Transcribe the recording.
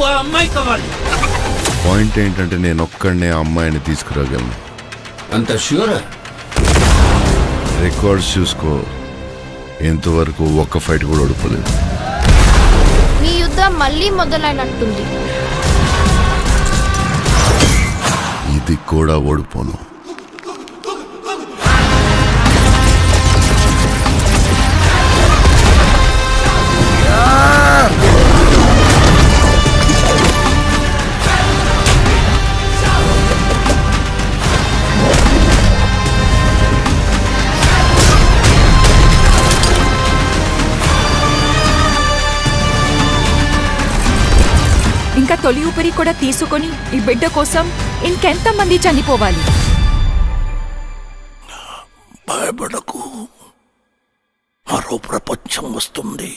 ఆ అమ్మాయి కావాలి. పాయింట్ ఏంటంటే నేను ఒక్కడనే ఆ అమ్మాయిని తీసుకురాగలను. అంత ష్యూరా? రికార్డ్స్ చూసుకో, ఇంతవరకు ఒక్క ఫైట్ కూడా ఓడిపోలేదు. మీ యుద్ధం మళ్ళీ మొదలైనట్టుంది. ఇది కూడా ఓడిపోను. ఇంకా తొలి ఊపిరి కూడా తీసుకొని ఈ బిడ్డ కోసం ఇంకెంతమంది చనిపోవాలి? భయపడకు, మరో ప్రపంచం వస్తుంది.